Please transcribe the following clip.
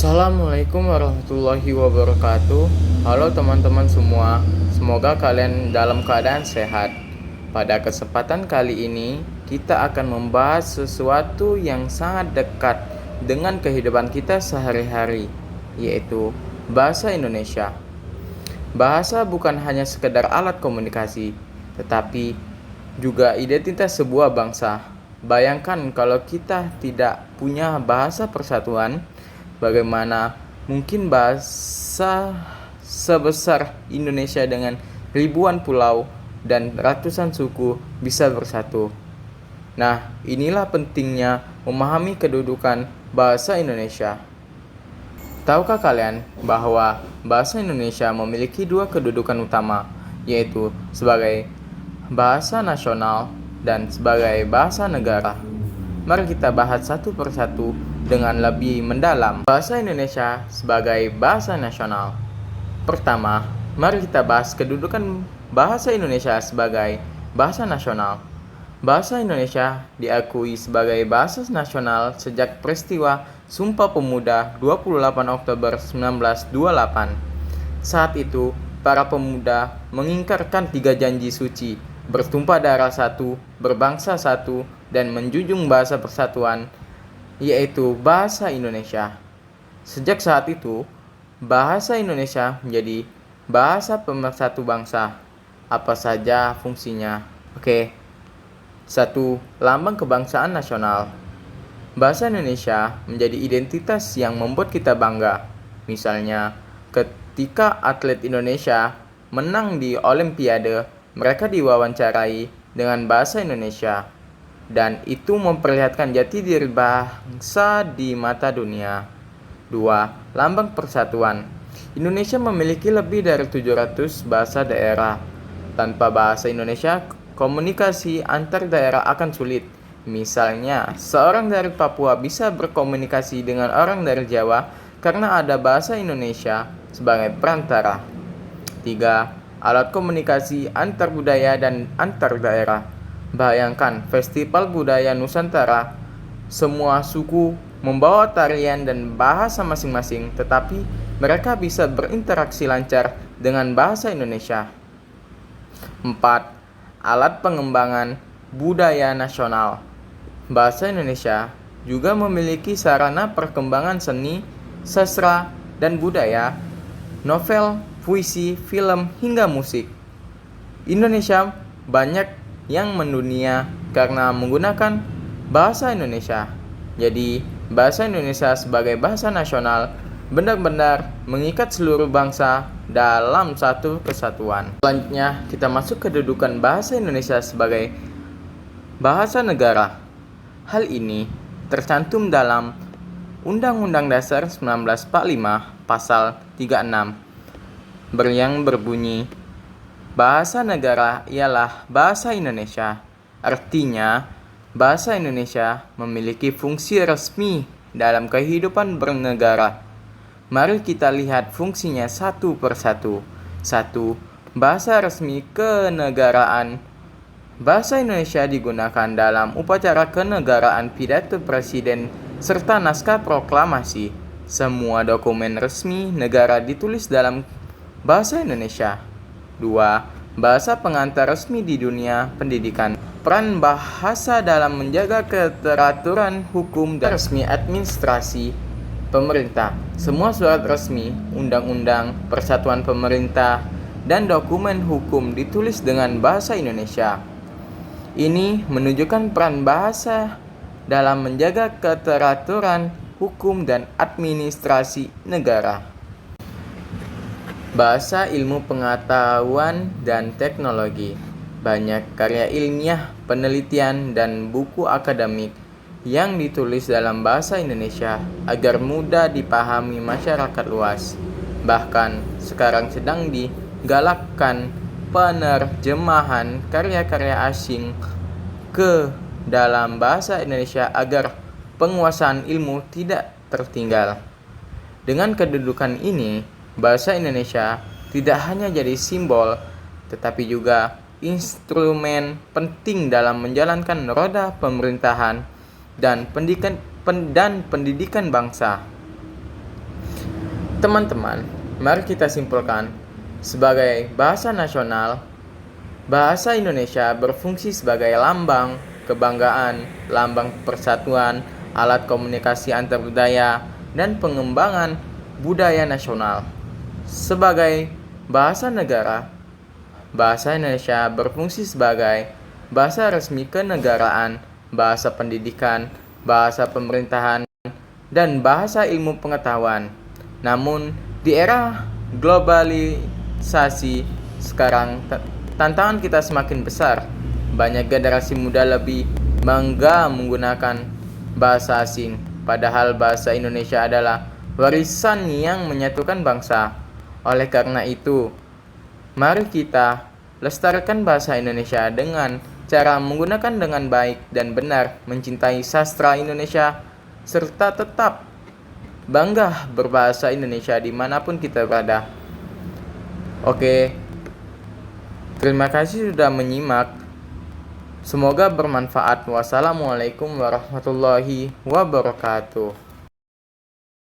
Assalamualaikum warahmatullahi wabarakatuh. Halo teman-teman semua, semoga kalian dalam keadaan sehat. Pada kesempatan kali ini, kita akan membahas sesuatu yang sangat dekat dengan kehidupan kita sehari-hari, yaitu bahasa Indonesia. Bahasa bukan hanya sekedar alat komunikasi, tetapi juga identitas sebuah bangsa. Bayangkan kalau kita tidak punya bahasa persatuan, bagaimana mungkin bahasa sebesar Indonesia dengan ribuan pulau dan ratusan suku bisa bersatu? Nah, inilah pentingnya memahami kedudukan bahasa Indonesia. Tahukah kalian bahwa bahasa Indonesia memiliki dua kedudukan utama, yaitu sebagai bahasa nasional dan sebagai bahasa negara? Mari kita bahas satu persatu dengan lebih mendalam. Bahasa Indonesia sebagai bahasa nasional. Pertama, mari kita bahas kedudukan bahasa Indonesia sebagai bahasa nasional. Bahasa Indonesia diakui sebagai bahasa nasional sejak peristiwa Sumpah Pemuda 28 Oktober 1928. Saat itu, para pemuda mengingkarkan 3 janji suci, bertumpah darah satu, berbangsa satu, dan menjunjung bahasa persatuan, yaitu bahasa Indonesia. Sejak saat itu, bahasa Indonesia menjadi bahasa pemersatu bangsa. Apa saja fungsinya? Oke. 1. Lambang kebangsaan nasional. Bahasa Indonesia menjadi identitas yang membuat kita bangga. Misalnya, ketika atlet Indonesia menang di Olimpiade, mereka diwawancarai dengan bahasa Indonesia, dan itu memperlihatkan jati diri bangsa di mata dunia. 2. Lambang persatuan. Indonesia memiliki lebih dari 700 bahasa daerah. Tanpa bahasa Indonesia, komunikasi antar daerah akan sulit. Misalnya, seorang dari Papua bisa berkomunikasi dengan orang dari Jawa karena ada bahasa Indonesia sebagai perantara. 3. Alat komunikasi antar budaya dan antar daerah. Bayangkan Festival Budaya Nusantara, semua suku membawa tarian dan bahasa masing-masing, tetapi mereka bisa berinteraksi lancar dengan bahasa Indonesia. 4. Alat pengembangan budaya nasional. Bahasa Indonesia juga memiliki sarana perkembangan seni, sastra, dan budaya, novel, puisi, film, hingga musik. Indonesia banyak yang mendunia karena menggunakan bahasa Indonesia. Jadi, bahasa Indonesia sebagai bahasa nasional benar-benar mengikat seluruh bangsa dalam satu kesatuan. Selanjutnya, kita masuk kedudukan bahasa Indonesia sebagai bahasa negara. Hal ini tercantum dalam Undang-Undang Dasar 1945 Pasal 36 yang berbunyi, bahasa negara ialah bahasa Indonesia. Artinya, bahasa Indonesia memiliki fungsi resmi dalam kehidupan bernegara. Mari kita lihat fungsinya satu persatu. 1. Bahasa resmi kenegaraan. Bahasa Indonesia digunakan dalam upacara kenegaraan, pidato presiden, serta naskah proklamasi. Semua dokumen resmi negara ditulis dalam bahasa Indonesia. 2. Bahasa pengantar resmi di dunia pendidikan. Peran bahasa dalam menjaga keteraturan hukum dan resmi administrasi pemerintah. Semua surat resmi, undang-undang, persatuan pemerintah, dan dokumen hukum ditulis dengan bahasa Indonesia. Ini menunjukkan peran bahasa dalam menjaga keteraturan hukum dan administrasi negara. Bahasa ilmu pengetahuan dan teknologi. Banyak karya ilmiah, penelitian, dan buku akademik yang ditulis dalam bahasa Indonesia agar mudah dipahami masyarakat luas. Bahkan sekarang sedang digalakkan penerjemahan karya-karya asing ke dalam bahasa Indonesia agar penguasaan ilmu tidak tertinggal. Dengan kedudukan ini, bahasa Indonesia tidak hanya jadi simbol, tetapi juga instrumen penting dalam menjalankan roda pemerintahan dan pendidikan bangsa. Teman-teman, mari kita simpulkan. Sebagai bahasa nasional, bahasa Indonesia berfungsi sebagai lambang kebanggaan, lambang persatuan, alat komunikasi antar budaya, dan pengembangan budaya nasional. Sebagai bahasa negara, bahasa Indonesia berfungsi sebagai bahasa resmi kenegaraan, bahasa pendidikan, bahasa pemerintahan, dan bahasa ilmu pengetahuan. Namun, di era globalisasi sekarang, tantangan kita semakin besar. Banyak generasi muda lebih bangga menggunakan bahasa asing, padahal bahasa Indonesia adalah warisan yang menyatukan bangsa. Oleh karena itu, mari kita lestarikan bahasa Indonesia dengan cara menggunakan dengan baik dan benar, mencintai sastra Indonesia, serta tetap bangga berbahasa Indonesia dimanapun kita berada. Oke, terima kasih sudah menyimak. Semoga bermanfaat. Wassalamualaikum warahmatullahi wabarakatuh.